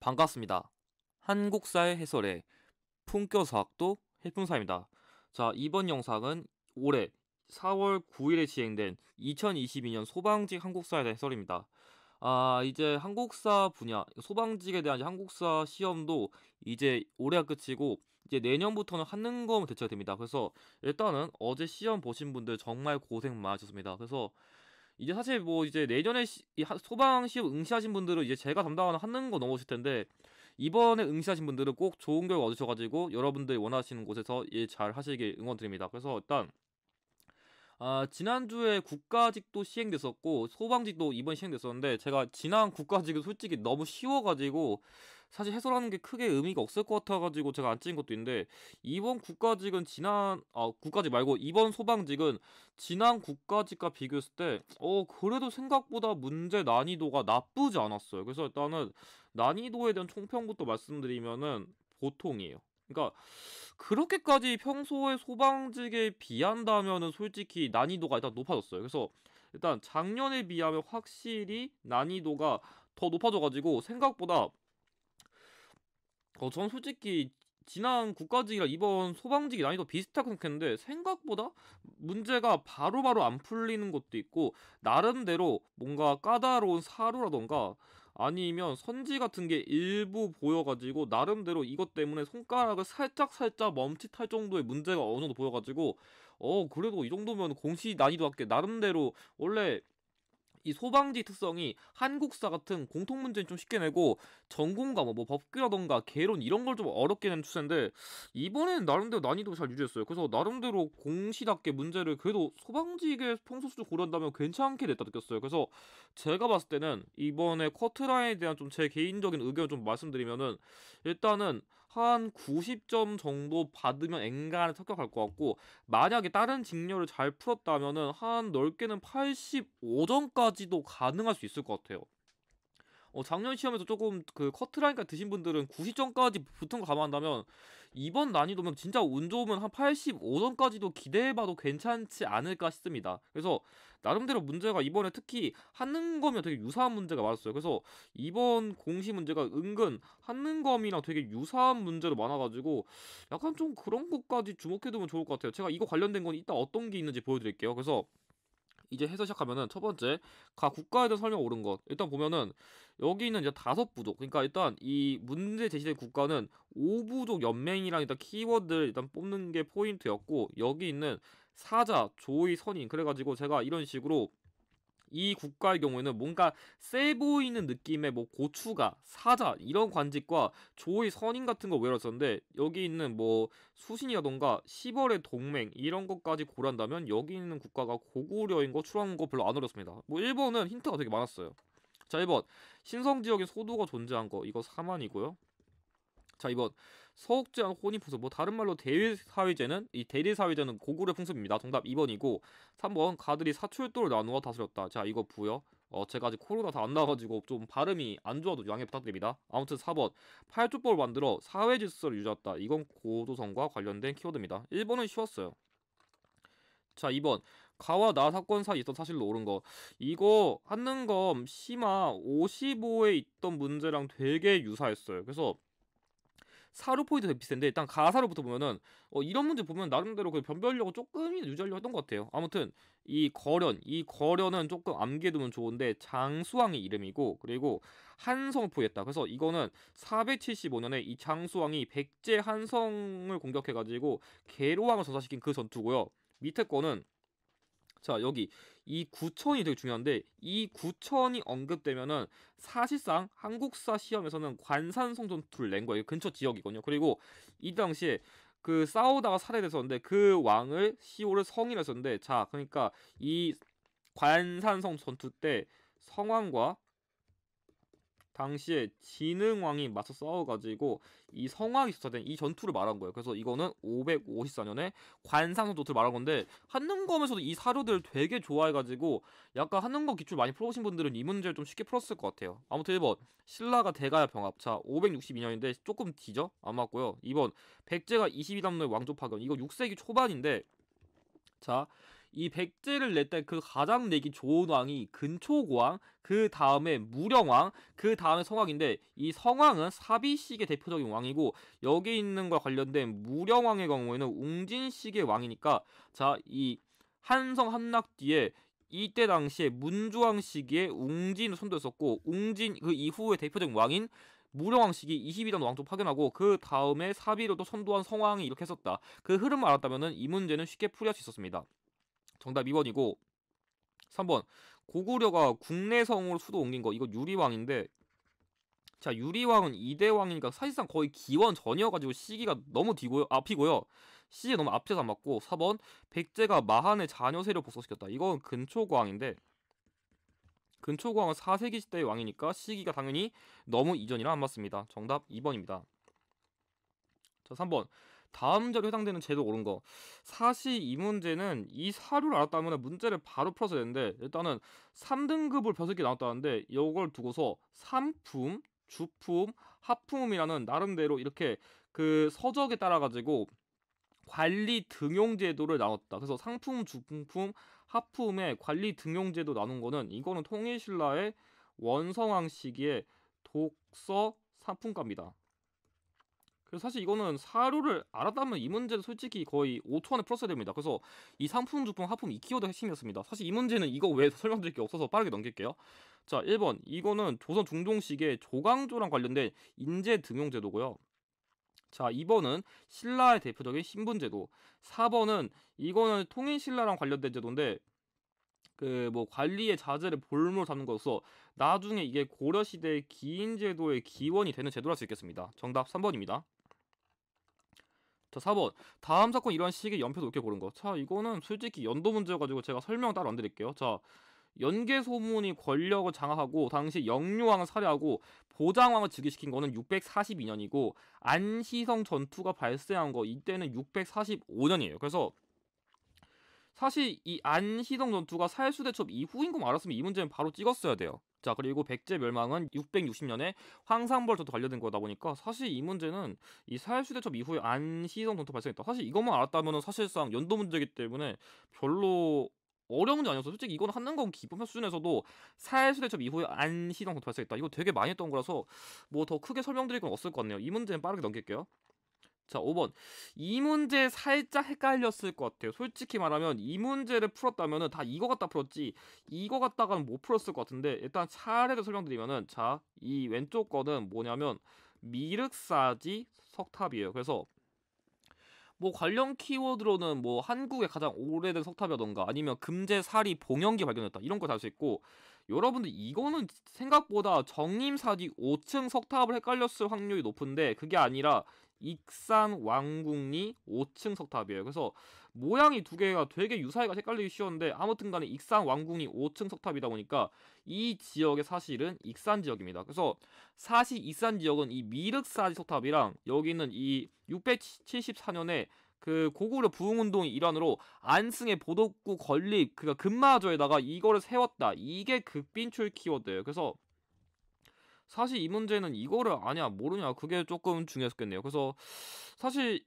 반갑습니다. 한국사의 해설의 품격서학도 해풍사입니다. 자, 이번 영상은 올해 4월 9일에 시행된 2022년 소방직 한국사에 대한 해설입니다. 이제 한국사 분야, 소방직에 대한 이제 한국사 시험도 이제 올해가 끝이고 이제 내년부터는 한능검 대체가 됩니다. 그래서 일단은 어제 시험 보신 분들 정말 고생 많으셨습니다. 그래서 이제 사실 뭐 이제 내년에 소방 시험 응시하신 분들은 이제 제가 담당하는 한능검 넘어오실 텐데 이번에 응시하신 분들은 꼭 좋은 결과 얻으셔가지고 여러분들이 원하시는 곳에서 일 잘 하시길 응원드립니다. 그래서 일단 지난주에 국가직도 시행됐었고 소방직도 이번 시행됐었는데 제가 지난 국가직은 솔직히 너무 쉬워가지고 사실 해설하는 게 크게 의미가 없을 것 같아가지고 제가 안 찍은 것도 있는데 이번 국가직은 국가직 말고 이번 소방직은 지난 국가직과 비교했을 때 그래도 생각보다 문제 난이도가 나쁘지 않았어요. 그래서 일단은 난이도에 대한 총평부터 말씀드리면은 보통이에요. 그러니까 그렇게까지 평소에 소방직에 비한다면은 솔직히 난이도가 일단 높아졌어요. 그래서 일단 작년에 비하면 확실히 난이도가 더 높아져가지고 생각보다 전 솔직히 지난 국가직이랑 이번 소방직이 난이도 비슷하게 생각했는데 생각보다 문제가 바로바로 안 풀리는 것도 있고 나름대로 뭔가 까다로운 사료라던가 아니면 선지 같은 게 일부 보여가지고 나름대로 이것 때문에 손가락을 살짝 멈칫할 정도의 문제가 어느 정도 보여가지고 그래도 이 정도면 공시 난이도 할게 나름대로 원래 이 소방지 특성이 한국사 같은 공통 문제는 좀 쉽게 내고 전공 과목 뭐 법규라던가 개론 이런 걸 좀 어렵게 내는 추세인데 이번에는 나름대로 난이도 잘 유지했어요. 그래서 나름대로 공시답게 문제를 그래도 소방직의 평소 수준 고려한다면 괜찮게 냈다 느꼈어요. 그래서 제가 봤을 때는 이번에 커트라인에 대한 좀 제 개인적인 의견을 좀 말씀드리면은 일단은 한 90점 정도 받으면 엔간히 합격할 것 같고 만약에 다른 직렬을 잘 풀었다면은 한 넓게는 85점까지도 가능할 수 있을 것 같아요. 작년 시험에서 조금 그 커트라인까지 드신 분들은 90점까지 붙은 거 감안한다면 이번 난이도면 진짜 운 좋으면 한 85점까지도 기대해봐도 괜찮지 않을까 싶습니다. 그래서 나름대로 문제가 이번에 특히 한능검이랑 되게 유사한 문제가 많았어요. 그래서 이번 공시 문제가 은근 한능검이랑 되게 유사한 문제로 많아가지고 약간 좀 그런 것까지 주목해두면 좋을 것 같아요. 제가 이거 관련된 건 이따 어떤 게 있는지 보여드릴게요. 그래서 이제 해서 시작하면은 첫 번째 각 국가에 대한 설명 옳은 것 일단 보면은 여기는 이제 다섯 부족 그러니까 일단 이 문제 제시된 국가는 5부족 연맹이랑 일단 키워드를 일단 뽑는 게 포인트였고 여기 있는 사자 조의 선인 그래가지고 제가 이런 식으로 이 국가의 경우에는 뭔가 세 보이는 느낌의 뭐 고추가, 사자 이런 관직과 조의 선인 같은 걸 외웠었는데 여기 있는 뭐 수신이라던가 10월의 동맹 이런 것까지 고려한다면 여기 있는 국가가 고구려인 거, 추락한 거 별로 안 어렵습니다. 뭐 일본은 힌트가 되게 많았어요. 자, 1번 신성 지역에 소도가 존재한 거 이거 사만이고요. 자, 2번 서옥제한 혼인풍습 뭐 다른 말로 대리사회제는 이 대리사회제는 고구려 풍습입니다. 정답 2번이고 3번 가들이 사출도를 나누어 다스렸다. 자, 이거 부여 제가 아직 코로나 다 안 나와가지고 좀 발음이 안 좋아도 양해 부탁드립니다. 아무튼 4번 팔주법을 만들어 사회질서를 유지했다. 이건 고도성과 관련된 키워드입니다. 1번은 쉬웠어요. 자, 2번 가와 나 사건 사이 있던 사실로 옳은 거 이거 한능검 심화 55에 있던 문제랑 되게 유사했어요. 그래서 사료 포인트 되게 비슷한데 일단 가사로부터 보면은 이런 문제 보면 나름대로 그 변별력을 조금이나 유지하려고 했던 것 같아요. 아무튼 이 거련은 조금 암기해두면 좋은데 장수왕의 이름이고 그리고 한성을 포위했다. 그래서 이거는 475년에 이 장수왕이 백제 한성을 공격해가지고 계로왕을 전사시킨 그 전투고요. 밑에 거는 자, 여기 이 구천이 되게 중요한데 이 구천이 언급되면은 사실상 한국사 시험에서는 관산성 전투를 낸 거예요. 근처 지역이거든요. 그리고 이 당시에 그 싸우다가 살해됐었는데 그 왕을 시호를 성이라 했었는데 자, 그러니까 이 관산성 전투 때 성왕과 당시에 진흥왕이 맞서 싸워가지고 이 성왕이 쏟아낸 이 전투를 말한 거예요. 그래서 이거는 554년에 관상성 전투를 말한 건데 한능검에서도 이 사료들을 되게 좋아해가지고 약간 한능검 기출 많이 풀어보신 분들은 이 문제를 좀 쉽게 풀었을 것 같아요. 아무튼 1번 신라가 대가야 병합 자 562년인데 조금 뒤죠? 안 맞고요. 2번 백제가 22남로의 왕조 파견 이거 6세기 초반인데 자 이 백제를 낼 때 그 가장 내기 좋은 왕이 근초고왕, 그 다음에 무령왕, 그 다음에 성왕인데 이 성왕은 사비식의 대표적인 왕이고 여기 있는 거 관련된 무령왕의 경우에는 웅진식의 왕이니까 자, 이 한성 함락 뒤에 이때 당시에 문주왕 시기에 웅진을 선도했었고 웅진 그 이후의 대표적인 왕인 무령왕 시기 22단 왕조 파견하고 그 다음에 사비로 또 선도한 성왕이 이렇게 했었다. 그 흐름을 알았다면 이 문제는 쉽게 풀이할 수 있었습니다. 정답 2번이고 3번 고구려가 국내성으로 수도 옮긴 거 이거 유리왕인데 자 유리왕은 이대왕이니까 사실상 거의 기원 전이어가지고 시기가 너무 앞이고요. 시기 너무 앞에서 안 맞고 4번 백제가 마한의 자녀 세력 복속시켰다. 이건 근초고왕인데 근초고왕은 4세기 시대의 왕이니까 시기가 당연히 너무 이전이라 안 맞습니다. 정답 2번입니다. 자 3번 다음 절에 해당되는 제도 옳은 거. 사실 이 문제는 이 사료를 알았다면 문제를 바로 풀어서 되는데 일단은 3등급을 5개 나왔다는데 이걸 두고서 삼품, 주품, 하품이라는 나름대로 이렇게 그 서적에 따라 가지고 관리 등용 제도를 나눴다. 그래서 상품, 주품, 하품의 관리 등용 제도 나눈 거는 이거는 통일신라의 원성왕 시기의 독서 상품가입니다. 그래서 사실 이거는 사료를 알았다면 이 문제는 솔직히 거의 5초 안에 풀었어야 됩니다. 그래서 이 상품, 주품, 하품 이 키워드 핵심이었습니다. 사실 이 문제는 이거 외에 설명드릴 게 없어서 빠르게 넘길게요. 자, 1번 이거는 조선 중종시기의 조광조랑 관련된 인재 등용 제도고요. 자, 2번은 신라의 대표적인 신분제도. 4번은 이거는 통일신라랑 관련된 제도인데 그 뭐 관리의 자재를 볼모로 잡는 것으로서 나중에 이게 고려시대의 기인제도의 기원이 되는 제도라 할 수 있겠습니다. 정답 3번입니다. 자 4번 다음 사건 이러한 시기에 연표 높게 고른 거. 자 이거는 솔직히 연도 문제여가지고 제가 설명 따로 안 드릴게요. 자 연개소문이 권력을 장악하고 당시 영유왕을 살해하고 보장왕을 즉위시킨 거는 642년이고 안시성 전투가 발생한 거 이때는 645년이에요. 그래서 사실 이 안시성 전투가 살수대첩 이후인 거 알았으면 이 문제는 바로 찍었어야 돼요. 자 그리고 백제 멸망은 660년에 황상벌 전투 관련된 거다 보니까 사실 이 문제는 이 살수대첩 이후에 안시성 전투 발생했다. 사실 이것만 알았다면 사실상 연도 문제이기 때문에 별로 어려운 문제 아니었어. 솔직히 이건 한능검 기본 수준에서도 살수대첩 이후에 안시성 전투 발생했다. 이거 되게 많이 했던 거라서 뭐 더 크게 설명드릴 건 없을 것 같네요. 이 문제는 빠르게 넘길게요. 자, 5번. 이 문제 살짝 헷갈렸을 것 같아요. 솔직히 말하면 이 문제를 풀었다면은 다 이거 갖다 풀었지 이거 갖다가는 못 풀었을 것 같은데 일단 차례로 설명드리면은 자, 이 왼쪽 거는 뭐냐면 미륵사지 석탑이에요. 그래서 뭐 관련 키워드로는 뭐 한국의 가장 오래된 석탑이라던가 아니면 금제사리 봉영기 발견했다 이런 거 달 수 있고 여러분들 이거는 생각보다 정림사지 5층 석탑을 헷갈렸을 확률이 높은데 그게 아니라 익산 왕궁리 5층 석탑이에요. 그래서 모양이 두 개가 되게 유사해가 헷갈리기 쉬웠는데 아무튼 간에 익산 왕궁리 5층 석탑이다 보니까 이 지역의 사실은 익산 지역입니다. 그래서 사실 익산 지역은 이 미륵사지 석탑이랑 여기는 이 674년에 그 고구려 부흥운동의 일환으로 안승의 보덕구 건립 그러니까 금마저에다가 이거를 세웠다. 이게 극빈출 키워드예요. 그래서 사실 이 문제는 이거를 아냐 모르냐 그게 조금 중요했겠네요. 그래서 사실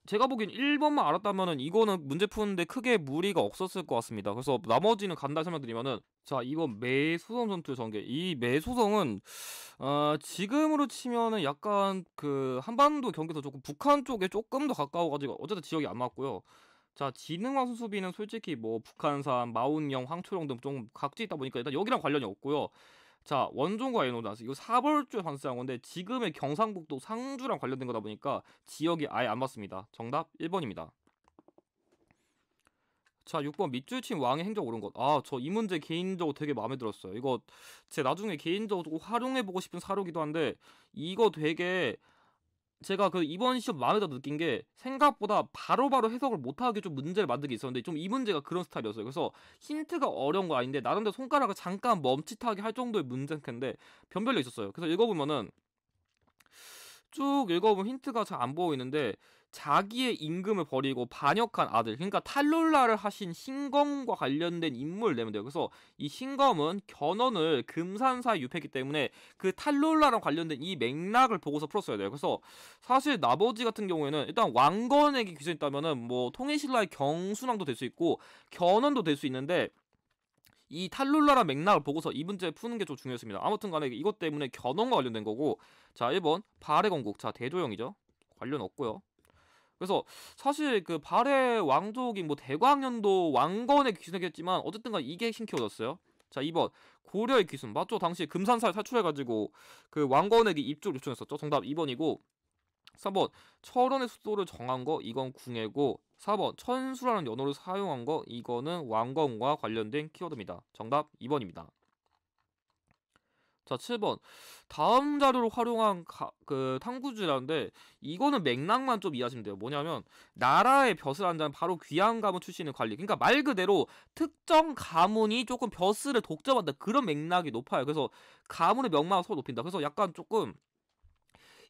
제가 보기엔 1번만 알았다면은 이거는 문제 푸는데 크게 무리가 없었을 것 같습니다. 그래서 나머지는 간단히 설명드리면은 자 이건 매소성 전투의 전개. 이 매소성은 지금으로 치면은 약간 그 한반도 경계에서 조금 북한 쪽에 조금 더 가까워가지고 어쨌든 지역이 안 맞고요. 자 지능왕 수수비는 솔직히 뭐 북한산, 마운령, 황초령 등 좀 각지 있다 보니까 일단 여기랑 관련이 없고요. 자 원종과 에노다스 이거 사벌주에 관세한 건데 지금의 경상북도 상주랑 관련된 거다 보니까 지역이 아예 안 맞습니다. 정답 1번입니다. 자 6번 밑줄친 왕의 행적 옳은 것. 아 저 이 문제 개인적으로 되게 마음에 들었어요. 이거 제 나중에 개인적으로 활용해보고 싶은 사료기도 한데 이거 되게 제가 그 이번 시험 마음에 더 느낀 게 생각보다 바로바로 해석을 못하게 좀 문제를 만들게 있었는데 좀 이 문제가 그런 스타일이었어요. 그래서 힌트가 어려운 거 아닌데 나름대로 손가락을 잠깐 멈칫하게 할 정도의 문제일 텐데 변별로 있었어요. 그래서 읽어보면은 쭉 읽어보면 힌트가 잘 안 보이는데 자기의 임금을 버리고 반역한 아들, 그러니까 탈룰라를 하신 신검과 관련된 인물을 내면 돼요. 그래서 이 신검은 견훤을 금산사에 유폐했기 때문에 그 탈룰라랑 관련된 이 맥락을 보고서 풀었어야 돼요. 그래서 사실 나머지 같은 경우에는 일단 왕건에게 귀순했다면은 뭐 통일신라의 경순왕도 될 수 있고 견훤도 될 수 있는데, 이 탈룰라란 맥락을 보고서 이 문제 푸는 게 좀 중요했습니다. 아무튼 간에 이것 때문에 견훤과 관련된 거고, 자 1번 발해 건국, 자 대조영이죠. 관련 없고요. 그래서 사실 그 발해 왕족이 뭐 대광년도 왕건에 귀순했겠지만 어쨌든 간 이게 신키워졌어요. 자 2번 고려의 귀순, 맞죠? 당시 금산사를 탈출해가지고 그 왕건에게 입주를 요청했었죠. 정답 2번이고, 3번 철원의 수도를 정한 거, 이건 궁예고, 4번 천수라는 연어를 사용한 거, 이거는 왕건과 관련된 키워드입니다. 정답 2번입니다. 자 7번 다음 자료를 활용한 그 탐구주라는데, 이거는 맥락만 좀 이해하시면 돼요. 뭐냐면 나라의 벼슬 한 자는 바로 귀한 가문 출신의 관리, 그러니까 말 그대로 특정 가문이 조금 벼슬을 독점한다, 그런 맥락이 높아요. 그래서 가문의 명망을 서로 높인다. 그래서 약간 조금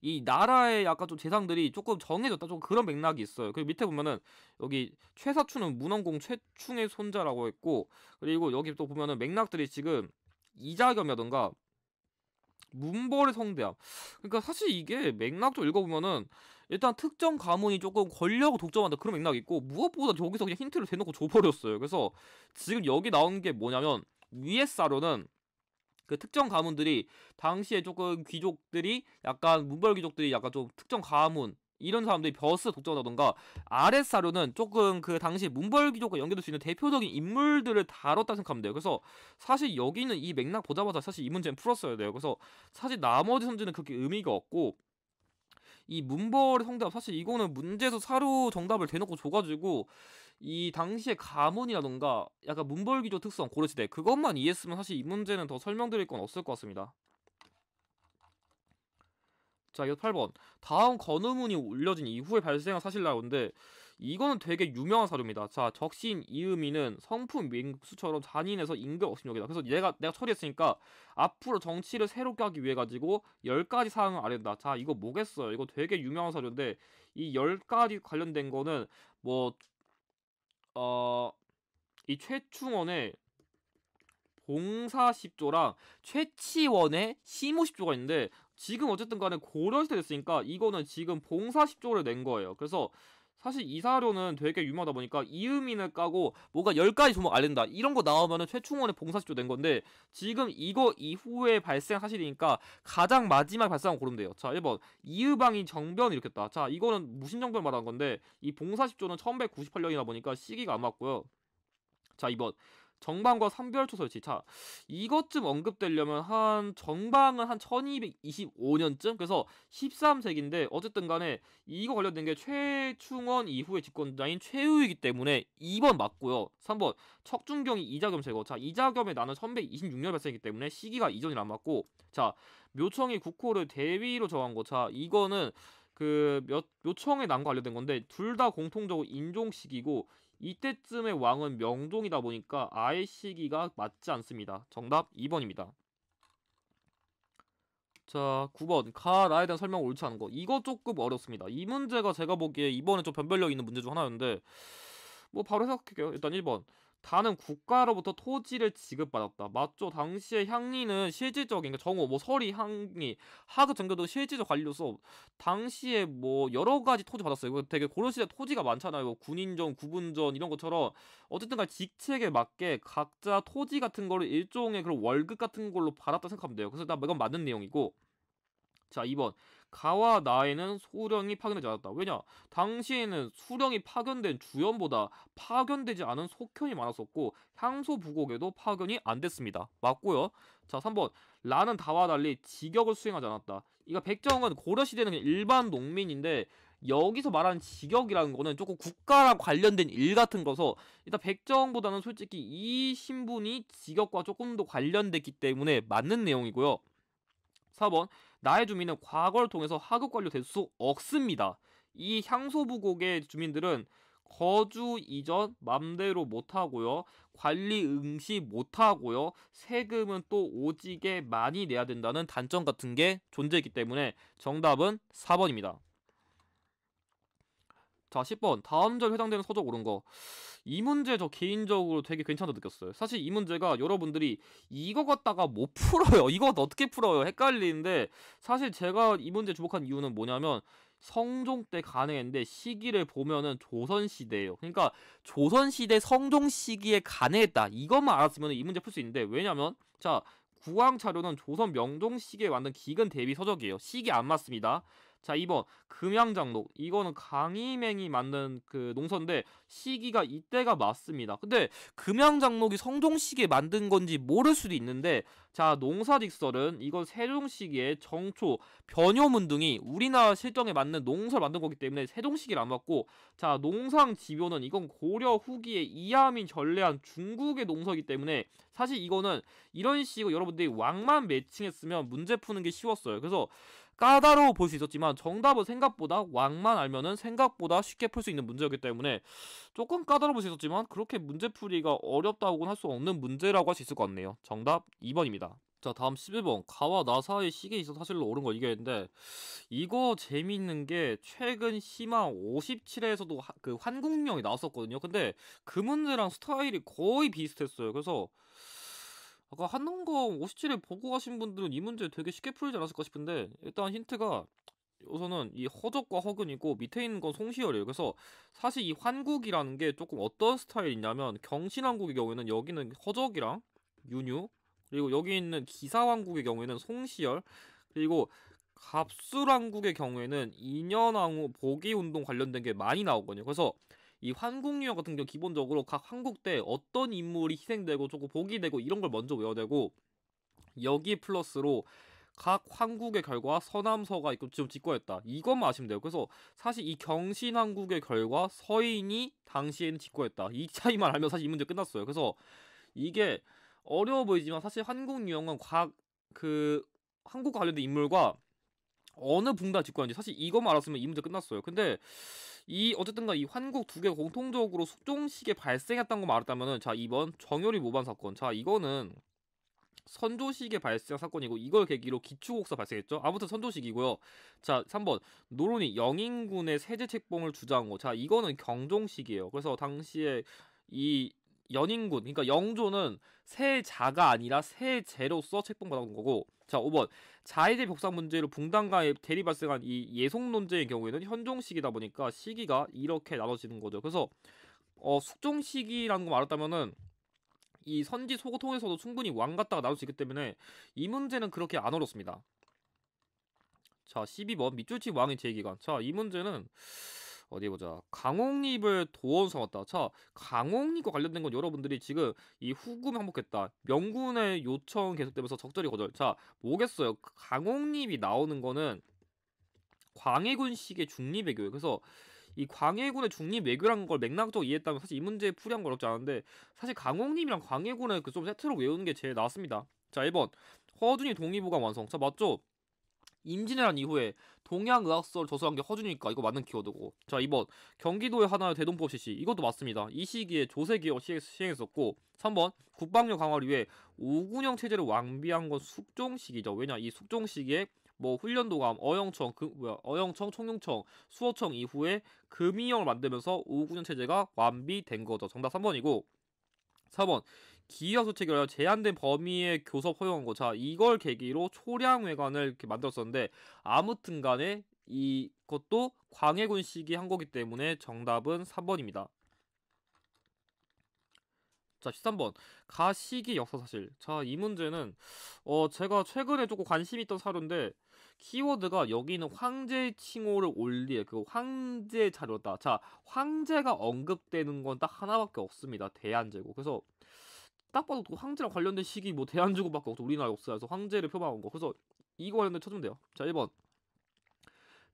이 나라의 약간 좀 재상들이 조금 정해졌다, 좀 그런 맥락이 있어요. 그리고 밑에 보면은 여기 최사추는 문원공 최충의 손자라고 했고, 그리고 여기 또 보면은 맥락들이 지금 이자겸이라던가 문벌의 성대함, 그러니까 사실 이게 맥락 좀 읽어보면은 일단 특정 가문이 조금 권력을 독점한다, 그런 맥락이 있고, 무엇보다 저기서 그냥 힌트를 대놓고 줘버렸어요. 그래서 지금 여기 나온 게 뭐냐면, 위에 사료는 그 특정 가문들이 당시에 조금 귀족들이 약간 문벌 귀족들이 약간 좀 특정 가문 이런 사람들이 벼슬 독점하던가, 아랫사료는 조금 그 당시 문벌 귀족과 연결될 수 있는 대표적인 인물들을 다뤘다 생각하면 돼요. 그래서 사실 여기는 이 맥락 보자마자 사실 이 문제는 풀었어야 돼요. 그래서 사실 나머지 선지는 그렇게 의미가 없고, 이 문벌의 성대함, 사실 이거는 문제에서 사료 정답을 대놓고 줘가지고 이 당시의 가문이라던가 약간 문벌귀족 특성 고려시대 그것만 이해했으면 사실 이 문제는 더 설명드릴 건 없을 것 같습니다. 자 이거 8번 다음 건의문이 올려진 이후에 발생한 사실나오는데, 이거는 되게 유명한 사료입니다. 자 적신 이음이는 성품 맹수처럼 잔인해서 임금 없음역이다. 그래서 내가 처리했으니까 앞으로 정치를 새롭게 하기 위해 가지고 10가지 사항을 알린다. 자 이거 뭐겠어요? 이거 되게 유명한 사료인데, 이 10가지 관련된 거는 뭐 이 최충원의 봉사십조랑 최치원의 시무십조가 있는데, 지금 어쨌든 간에 고려시대 됐으니까 이거는 지금 봉사십조를 낸 거예요. 그래서 사실 이 사료는 되게 유명하다 보니까 이음인을 까고 뭔가 10가지 조목 알린다 이런 거 나오면은 최충원의 봉사십조 낸 건데, 지금 이거 이후에 발생 사실이니까 가장 마지막 발생한 거 고르면 돼요. 자 1번 이의방이 정변을 일으켰다. 자 이거는 무신정변 말하는 건데, 이 봉사십조는 1198년이다 보니까 시기가 안 맞고요. 자 2번 정방과 삼별초 설치. 자 이것쯤 언급되려면 한 정방은 한 1225년쯤, 그래서 13세기인데 어쨌든 간에 이거 관련된 게 최충원 이후의 집권자인 최우이기 때문에 2번 맞고요. 3번 척준경이 이자겸 제거. 자 이자겸의 나는 1126년 발생이기 때문에 시기가 이전이라 안 맞고, 자 묘청이 국호를 대위로 정한 거. 자 이거는 그 묘청의 난과 관련된 건데, 둘 다 공통적으로 인종시기고 이때쯤의 왕은 명종이다 보니까 아예 시기가 맞지 않습니다. 정답 2번입니다. 자 9번 가나에 대한 설명 옳지 않은 거, 이거 조금 어렵습니다. 이 문제가 제가 보기에 이번에 좀 변별력 있는 문제 중 하나였는데, 뭐 바로 생각할게요. 일단 1번 다는 국가로부터 토지를 지급받았다. 맞죠? 당시에 향리는 실질적인, 그러니까 정오, 뭐 서리, 향리, 하급 정교도 실질적 관리로서 당시에 뭐 여러 가지 토지 받았어요. 이거 되게 고려시대 토지가 많잖아요. 뭐 군인전, 구분전 이런 것처럼 어쨌든 간 직책에 맞게 각자 토지 같은 거를 일종의 그런 월급 같은 걸로 받았다 생각하면 돼요. 그래서 나 이건 맞는 내용이고, 자 2번 가와 나에는 소령이 파견되지 않았다. 왜냐? 당시에는 수령이 파견된 주연보다 파견되지 않은 속현이 많았었고, 향소 부곡에도 파견이 안 됐습니다. 맞고요. 자 3번 라는 다와 달리 직역을 수행하지 않았다. 이거 백정은 고려시대는 그냥 일반 농민인데, 여기서 말하는 직역이라는 거는 조금 국가랑 관련된 일 같은 거서, 일단 백정보다는 솔직히 이 신분이 직역과 조금 더 관련됐기 때문에 맞는 내용이고요. 4번 나의 주민은 과거를 통해서 하급 관료 될 수 없습니다. 이 향소부곡의 주민들은 거주 이전 맘대로 못하고요, 관리 응시 못하고요, 세금은 또 오지게 많이 내야 된다는 단점 같은 게 존재했기 때문에 정답은 4번입니다. 자, 10번 다음 절 해당되는 서적 옳은 거. 이 문제 저 개인적으로 되게 괜찮다 느꼈어요. 사실 이 문제가 여러분들이 이거 갖다가 못 풀어요. 이거 어떻게 풀어요? 헷갈리는데 사실 제가 이 문제 주목한 이유는 뭐냐면 성종 때 가능했는데 시기를 보면은 조선 시대예요. 그러니까 조선 시대 성종 시기에 가능했다. 이것만 알았으면 이 문제 풀 수 있는데 왜냐면 자 국왕 자료는 조선 명종 시기에 만든 기근 대비 서적이에요. 시기 안 맞습니다. 자, 2번 금양장록. 이거는 강희맹이 만든 그 농서인데 시기가 이때가 맞습니다. 근데 금양장록이 성종 시기에 만든 건지 모를 수도 있는데 자, 농사직설은 이건 세종 시기에 정초, 변효문 등이 우리나라 실정에 맞는 농서를 만든 거기 때문에 세종 시기를 안 맞고 자, 농상지묘는 이건 고려 후기에 이하민 전래한 중국의 농서이기 때문에 사실 이거는 이런 식으로 여러분들이 왕만 매칭했으면 문제 푸는 게 쉬웠어요. 그래서 까다로워 보일 수 있었지만 정답은 생각보다 왕만 알면은 생각보다 쉽게 풀 수 있는 문제였기 때문에 조금 까다로워 보일 수 있었지만 그렇게 문제풀이가 어렵다고는 할 수 없는 문제라고 할 수 있을 것 같네요. 정답 2번입니다. 자, 다음 11번 가와 나 사이에 시계 있어 사실로 옳은 거 이겨했는데 이거 재미있는 게 최근 시마 57회에서도 그 환국명이 나왔었거든요. 근데 그 문제랑 스타일이 거의 비슷했어요. 그래서 아까 한농검 57회 보고 가신 분들은 이 문제 되게 쉽게 풀지 않았을까 싶은데 일단 힌트가 우선은 이 허적과 허근이고 밑에 있는 건 송시열이에요. 그래서 사실 이 환국이라는 게 조금 어떤 스타일이냐면 경신왕국의 경우에는 여기는 허적이랑 윤유 그리고 여기 있는 기사왕국의 경우에는 송시열 그리고 갑술왕국의 경우에는 인현왕후 복위운동 관련된 게 많이 나오거든요. 그래서 이 환국유형 같은 경우 기본적으로 각 한국 때 어떤 인물이 희생되고 조금 복이 되고 이런 걸 먼저 외워야 되고 여기 플러스로 각 황국의 결과 서남서가 있고 지금 직거했다. 이것만 아시면 돼요. 그래서 사실 이 경신왕국의 결과 서인이 당시에는 직거했다. 이 차이만 알면 사실 이 문제 끝났어요. 그래서 이게 어려워 보이지만 사실 한국유형은 그 한국과 관련된 인물과 어느 붕다 직거했는지 사실 이것만 알았으면 이 문제 끝났어요. 근데 이 어쨌든가 이 환국 두 개가 공통적으로 숙종시기에 발생했다는 거 말했다면은 자 2번 정효리 모반 사건. 자 이거는 선조시기에 발생한 사건이고 이걸 계기로 기축옥사 발생했죠. 아무튼 선조시기고요. 자 3번 노론이 영인군의 세제 책봉을 주장한 거. 자 이거는 경종시기예요. 그래서 당시에 이 연인군 그러니까 영조는 세자가 아니라 세제로서 책봉받은 거고 자 5번 자의대 벽상 문제로 붕당 간에 대립 발생한 이 예속 논쟁의 경우에는 현종시기다 보니까 시기가 이렇게 나눠지는 거죠. 그래서 숙종시기라는 거 말했다면은 이 선지 소고 통해서도 충분히 왕 갖다가 나눌 수 있기 때문에 이 문제는 그렇게 안 어렵습니다. 자 12번 밑줄치 왕의 제기관. 자 이 문제는 어디 보자. 강옥립을 도원 삼았다. 자 강옥립과 관련된 건 여러분들이 지금 이 후금 항복했다. 명군의 요청 계속되면서 적절히 거절. 자 뭐겠어요. 강옥립이 나오는 거는 광해군식의 중립외교예요. 그래서 이 광해군의 중립외교라는 걸 맥락적으로 이해했다면 사실 이 문제 풀이한 건 어렵지 않은데 사실 강홍님이랑 광해군을 그 좀 세트로 외우는 게 제일 나았습니다. 자 1번 허준이 동의보감 완성. 자 맞죠? 임진왜란 이후에 동양의학서를 저술한 게 허준이니까 이거 맞는 키워드고 자 2번 경기도의 하나의 대동법 실시 이것도 맞습니다. 이 시기에 조세개혁 시행했었고 3번 국방력 강화를 위해 오군영 체제를 완비한 건 숙종시기죠. 왜냐 이 숙종시기에 뭐 훈련도감, 어영청, 총영청, 수호청 이후에 금이형을 만들면서 오군영 체제가 완비된 거죠. 정답 3번이고 4번 기여수 체결하여 제한된 범위의 교섭 허용한 거. 자 이걸 계기로 초량회관을 이렇게 만들었었는데 아무튼 간에 이것도 광해군 시기 한 거기 때문에 정답은 3번입니다. 자 13번 가시기 역사사실. 자 이 문제는 제가 최근에 조금 관심 있던 사료인데 키워드가 여기는 황제 칭호를 올리에 그 황제 자료다. 자 황제가 언급되는 건 딱 하나밖에 없습니다. 대한제국. 그래서 딱 봐도 황제랑 관련된 시기 뭐 대한제국밖에 없어. 우리나라 역사에서 황제를 표방한 거. 그래서 이거 관련된 쳐주면 돼요. 자 1번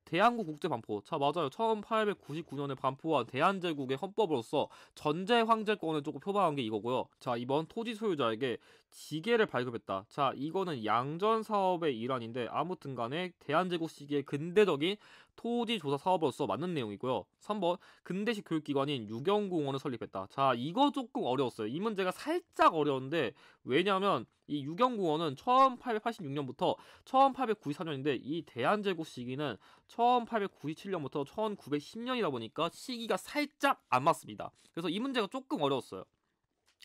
대한국 국제 반포. 자 맞아요. 1899년에 반포한 대한제국의 헌법으로서 전제 황제권을 조금 표방한 게 이거고요. 자 2번 토지 소유자에게 지게를 발급했다. 자 이거는 양전 사업의 일환인데 아무튼간에 대한제국 시기의 근대적인 토지 조사 사업으로서 맞는 내용이고요. 3번 근대식 교육기관인 유경공원을 설립했다. 자, 이거 조금 어려웠어요. 이 문제가 살짝 어려운데 왜냐하면 이 유경공원은 1886년부터 1894년인데 이 대한제국 시기는 1897년부터 1910년이다 보니까 시기가 살짝 안 맞습니다. 그래서 이 문제가 조금 어려웠어요.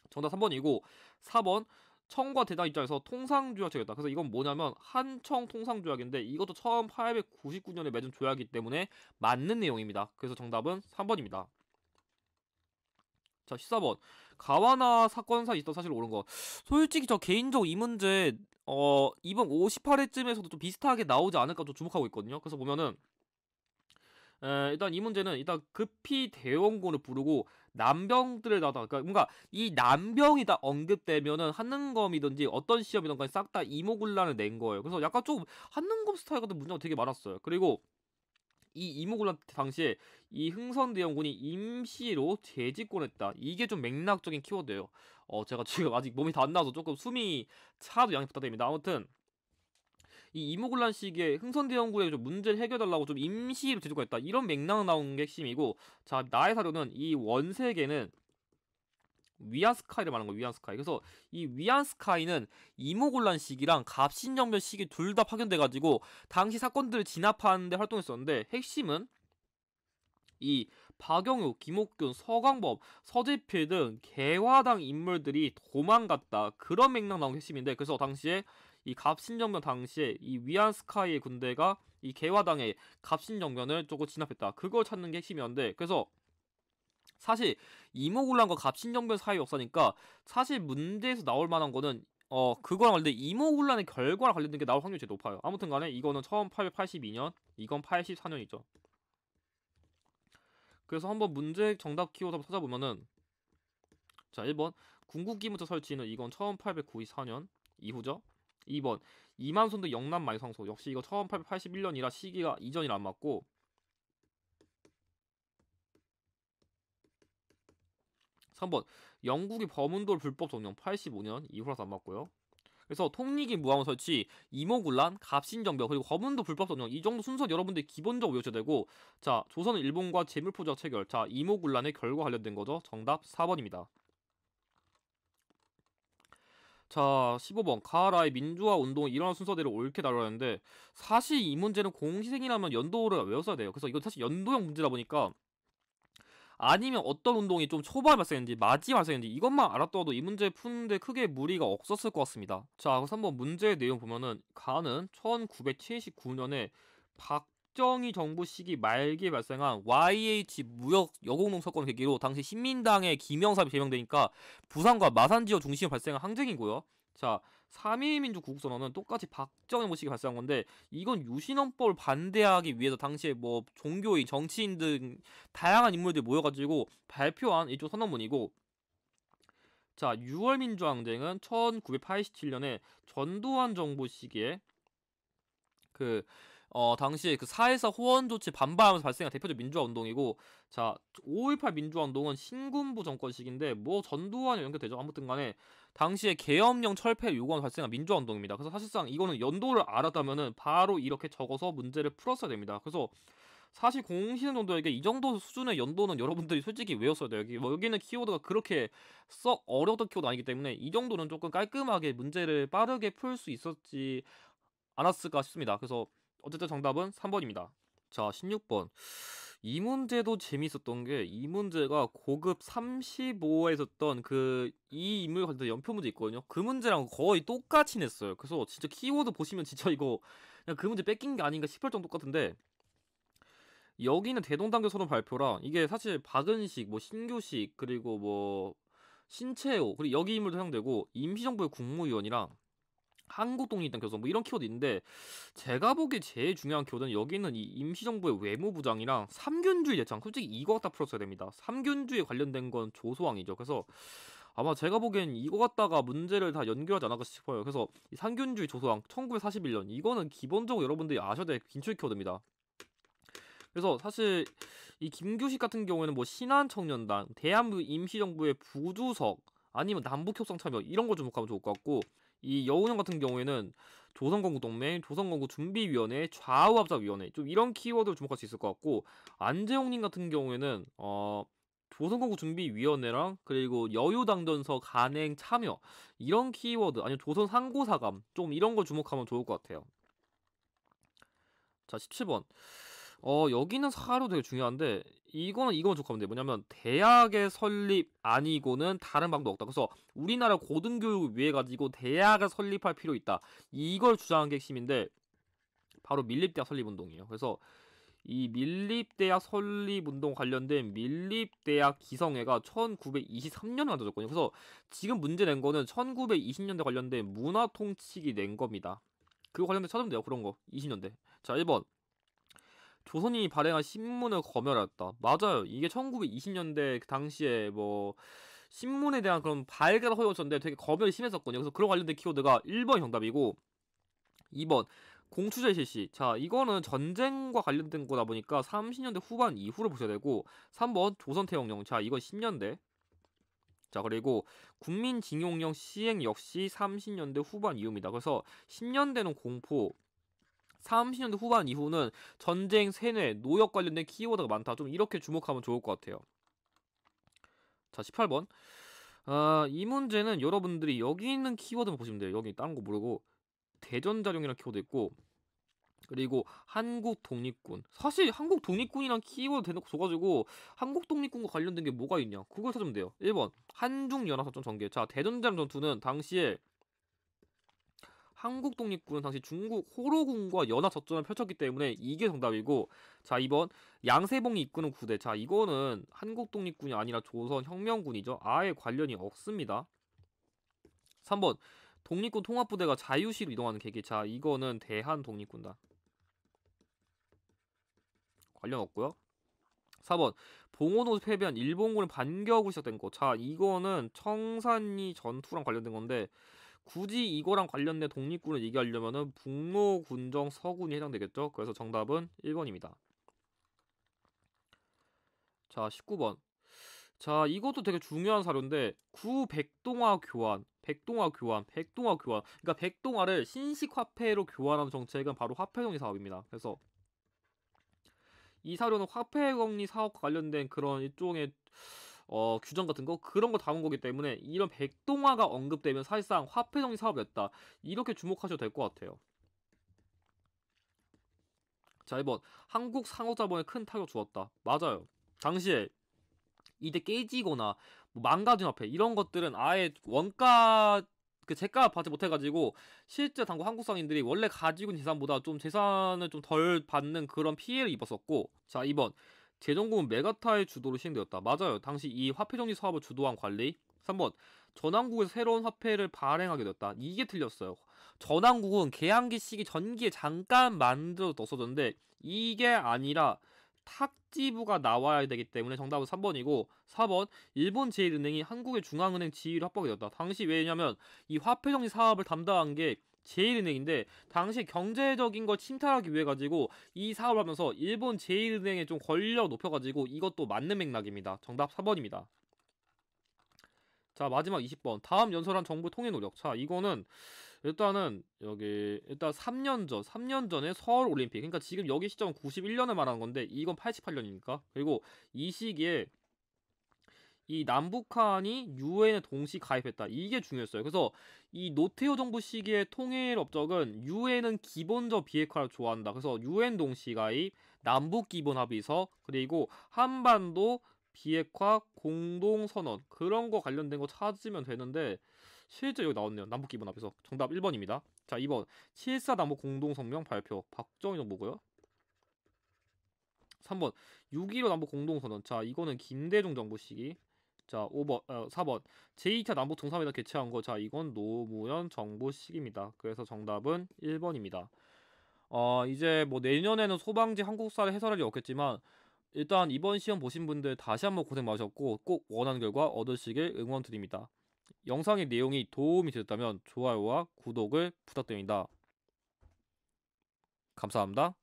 정답 3번이고 4번 청과 대당 입장에서 통상조약책이었다. 그래서 이건 뭐냐면 한청 통상조약인데 이것도 1899년에 맺은 조약이기 때문에 맞는 내용입니다. 그래서 정답은 3번입니다. 자, 14번 가와나 사건사 있던 사실 옳은 거. 솔직히 저 개인적으로 이 문제 이번 58회쯤에서도 좀 비슷하게 나오지 않을까 좀 주목하고 있거든요. 그래서 보면은 일단 이 문제는 일단 급히 대원군을 부르고 난병들을 나다 그러니까 뭔가 이 난병이 다 언급되면은 한능검이든지 어떤 시험이든 간에 싹 다 이모군란을 낸 거예요. 그래서 약간 좀 한능검 스타일 같은 문제가 되게 많았어요. 그리고 이 이모군란 당시에 이 흥선대원군이 임시로 재집권했다. 이게 좀 맥락적인 키워드예요. 제가 지금 아직 몸이 다 안 나와서 조금 숨이 차도 양해 부탁드립니다. 아무튼 이 이모군란 시기에 흥선대원군에 좀 문제를 해결달라고 좀 임시로 제도했다 이런 맥락 나온 게 핵심이고, 자 나의 사료는 이 원세계는 위안스카이를 말하는 거예요. 위안스카이. 그래서 이 위안스카이는 이모곤란 시기랑 갑신정변 시기 둘 다 파견돼가지고 당시 사건들을 진압하는데 활동했었는데, 핵심은 이 박영우, 김옥균, 서광범, 서재필 등 개화당 인물들이 도망갔다. 그런 맥락 나온 게 핵심인데, 그래서 당시에 이 갑신정변 당시에 이 위안스카이의 군대가 이 개화당의 갑신정변을 조금 진압했다. 그걸 찾는 게 핵심이었는데, 그래서 사실 이모군란과 갑신정변 사이 역사니까 사실 문제에서 나올 만한 거는 그거랑 관련된 이모군란의 결과랑 관련된 게 나올 확률이 제일 높아요. 아무튼 간에 이거는 1882년, 이건 84년이죠. 그래서 한번 문제 정답 키워드 한번 찾아보면은, 자 1번 궁극기무차 설치는 이건 1894년 이후죠. 2번 이만손 영남 말성소 역시 이거 1881년이라 시기가 이전이라 안 맞고, 3번 영국이 범은도를 불법 점령 85년 이후라서 안 맞고요. 그래서 통리기 무함 설치, 이모군란, 갑신정변, 그리고 검은도 불법 점령, 이 정도 순서 여러분들이 기본적으로 외우셔야 되고, 자 조선은 일본과 재물포적 체결, 자 이모군란의 결과 관련된 거죠. 정답 4번입니다. 자 15번 가하라의 민주화 운동이 일어난 순서대로 옳게 다뤄야하는데, 사실 이 문제는 공시생이라면 연도를 외웠어야 돼요. 그래서 이건 사실 연도형 문제다 보니까, 아니면 어떤 운동이 좀 초반에 발생했는지 마지막에 발생했는지 이것만 알았더라도 이 문제 푸는데 크게 무리가 없었을 것 같습니다. 자 그래서 한번 문제의 내용 보면은, 가는 1979년에 박정희 정부 시기 말기에 발생한 YH 무역 여공농 사건을 계기로 당시 신민당의 김영삼이 제명되니까 부산과 마산 지역 중심에 발생한 항쟁이고요. 자 3.1민주 구국선언은 똑같이 박정희 정부 시기에 발생한 건데, 이건 유신헌법을 반대하기 위해서 당시에 뭐 종교인, 정치인 등 다양한 인물들이 모여가지고 발표한 일종 선언문이고, 자 6월 민주항쟁은 1987년에 전두환 정부 시기에 그 당시에 그 4.14 호원 조치 반발하면서 발생한 대표적 민주화 운동이고, 자 5.18 민주화 운동은 신군부 정권 시기인데 뭐 전두환이 연결되죠. 아무튼 간에 당시에 계엄령 철폐를 요구하면서 발생한 민주화 운동입니다. 그래서 사실상 이거는 연도를 알았다면은 바로 이렇게 적어서 문제를 풀었어야 됩니다. 그래서 사실 공시생 정도에게 이 정도 수준의 연도는 여러분들이 솔직히 외웠어야 돼요. 여기는 키워드가 그렇게 썩 어려웠던 키워드 아니기 때문에 이 정도는 조금 깔끔하게 문제를 빠르게 풀 수 있었지 않았을까 싶습니다. 그래서 어쨌든 정답은 3번입니다. 자 16번 이 문제도 재밌었던 게, 이 문제가 고급 35에 있었던 그 이 인물 관련된 연표 문제 있거든요. 그 문제랑 거의 똑같이 냈어요. 그래서 진짜 키워드 보시면 진짜 이거 그냥 그 문제 뺏긴 게 아닌가 싶을 정도 똑같은데, 여기는 대동단계 선언 발표랑 이게 사실 박은식, 뭐 신교식, 그리고 뭐 신채호, 그리고 여기 인물도 해당되고 임시정부의 국무위원이랑 한국독립당 교섭 뭐 이런 키워드 있는데, 제가 보기에 제일 중요한 키워드는 여기는 이 임시정부의 외무부장이랑 삼균주의 대창, 솔직히 이거 갖다 풀었어야 됩니다. 삼균주의 관련된 건 조소왕이죠. 그래서 아마 제가 보기엔 이거 갖다가 문제를 다 연결하지 않을까 싶어요. 그래서 이 삼균주의 조소왕 1941년 이거는 기본적으로 여러분들이 아셔야 될 긴출 키워드입니다. 그래서 사실 이 김규식 같은 경우에는 뭐 신한청년단, 대한민국 임시정부의 부주석, 아니면 남북협상참여 이런 걸 주목하면 좋을 것 같고, 이 여운형 같은 경우에는 조선건국동맹, 조선건국준비위원회, 좌우합작위원회 좀 이런 키워드를 주목할 수 있을 것 같고, 안재홍님 같은 경우에는 조선건국준비위원회랑 그리고 여유당전서 간행 참여 이런 키워드, 아니면 조선상고사감 좀 이런 걸 주목하면 좋을 것 같아요. 자, 17번. 여기는 사료 되게 중요한데, 이거는 이거만 주목하면 돼요. 뭐냐면 대학의 설립 아니고는 다른 방법 없다. 그래서 우리나라 고등교육을 위해 가지고 대학을 설립할 필요 있다, 이걸 주장한 게 핵심인데, 바로 밀립대학 설립운동이에요. 그래서 이 밀립대학 설립운동 관련된 밀립대학 기성회가 1923년에 만들어졌거든요. 그래서 지금 문제 낸 거는 1920년대 관련된 문화통치기 낸 겁니다. 그거 관련된 찾으면 돼요. 그런 거 20년대. 자, 1번. 조선인이 발행한 신문을 검열하였다. 맞아요. 이게 1920년대 그 당시에 뭐 신문에 대한 그런 발간 허용이었는데 되게 검열이 심했었거든요. 그래서 그런 관련된 키워드가 1번이 정답이고, 2번 공추제 실시. 자, 이거는 전쟁과 관련된 거다 보니까 30년대 후반 이후를 보셔야 되고, 3번 조선태영령. 자, 이건 10년대. 자, 그리고 국민징용령 시행 역시 30년대 후반 이후입니다. 그래서 10년대는 공포, 30년대 후반 이후는 전쟁, 세뇌, 노역 관련된 키워드가 많다. 좀 이렇게 주목하면 좋을 것 같아요. 자, 18번. 이 문제는 여러분들이 여기 있는 키워드만 보시면 돼요. 여기 다른 거 모르고 대전자룡이라는 키워드 있고, 그리고 한국 독립군. 사실 한국 독립군이랑 키워드 대놓고 줘가지고 한국 독립군과 관련된 게 뭐가 있냐, 그걸 찾으면 돼요. 1번 한중연합작전 전개. 자, 대전자룡 전투는 당시에 한국 독립군은 당시 중국 호로군과 연합 작전을 펼쳤기 때문에 이게 정답이고, 자, 2번 양세봉이 이끄는 구대. 자, 이거는 한국 독립군이 아니라 조선혁명군이죠. 아예 관련이 없습니다. 3번 독립군 통합부대가 자유시로 이동하는 계기. 자, 이거는 대한독립군다. 관련 없고요. 4번 봉오노 패배한 일본군을 반격으로 시작된 거. 자, 이거는 청산리 전투랑 관련된 건데, 굳이 이거랑 관련된 독립군을 얘기하려면은 북로군정 서군이 해당되겠죠. 그래서 정답은 1번입니다. 자, 19번. 자, 이것도 되게 중요한 사료인데, 구백동화 교환, 백동화 교환, 백동화 교환. 그러니까 백동화를 신식 화폐로 교환하는 정책은 바로 화폐정리 사업입니다. 그래서 이 사료는 화폐정리 사업과 관련된 그런 일종의 규정 같은 거, 그런 거 담은 거기 때문에 이런 백동화가 언급되면 사실상 화폐정리 사업이었다, 이렇게 주목하셔도 될 것 같아요. 자, 1번 한국 상업자본에 큰 타격 주었다. 맞아요. 당시에 이제 깨지거나 뭐 망가진 화폐 이런 것들은 아예 원가 그 재가 받지 못해가지고 실제 당국 한국 상인들이 원래 가지고 있는 재산보다 좀 재산을 좀 덜 받는 그런 피해를 입었었고, 자, 2번 재정부는 메가타의 주도로 시행되었다. 맞아요. 당시 이 화폐정리 사업을 주도한 관리. 3번 전환국에서 새로운 화폐를 발행하게 되었다. 이게 틀렸어요. 전환국은 개항기 시기 전기에 잠깐 만들어 넣었었는데 이게 아니라 탁지부가 나와야 되기 때문에 정답은 3번이고, 4번 일본 제1은행이 한국의 중앙은행 지위를 확보하게 되었다. 당시 왜냐면 이 화폐정리 사업을 담당한 게 제1은행인데 당시 경제적인 걸 침탈하기 위해 가지고 이 사업을 하면서 일본 제1은행에 좀 권력 높여가지고 이것도 맞는 맥락입니다. 정답 4번입니다. 자, 마지막 20번. 다음 연설한 정부 통일 노력. 자, 이거는 일단은 여기 일단 3년 전에 서울 올림픽. 그러니까 지금 여기 시점은 91년을 말하는 건데 이건 88년이니까. 그리고 이 시기에 이 남북한이 유엔에 동시 가입했다. 이게 중요했어요. 그래서 이 노태우 정부 시기의 통일 업적은 유엔은 기본적 비핵화를 좋아한다. 그래서 유엔 동시 가입, 남북 기본 합의서, 그리고 한반도 비핵화 공동 선언, 그런 거 관련된 거 찾으면 되는데 실제 여기 나왔네요. 남북 기본 합의서. 정답 1번입니다. 자, 2번 7.4 남북 공동 성명 발표. 박정희 정부고요. 3번 6.15 남북 공동 선언. 자, 이거는 김대중 정부 시기. 자, 4번 제2차 남북 정상회담 개최한 거. 자, 이건 노무현 정부 시기입니다. 그래서 정답은 1번입니다. 이제 뭐 내년에는 소방지 한국사를 해설할 일 없겠지만 일단 이번 시험 보신 분들 다시 한번 고생 많으셨고 꼭 원하는 결과 얻으시길 응원드립니다. 영상의 내용이 도움이 되셨다면 좋아요와 구독을 부탁드립니다. 감사합니다.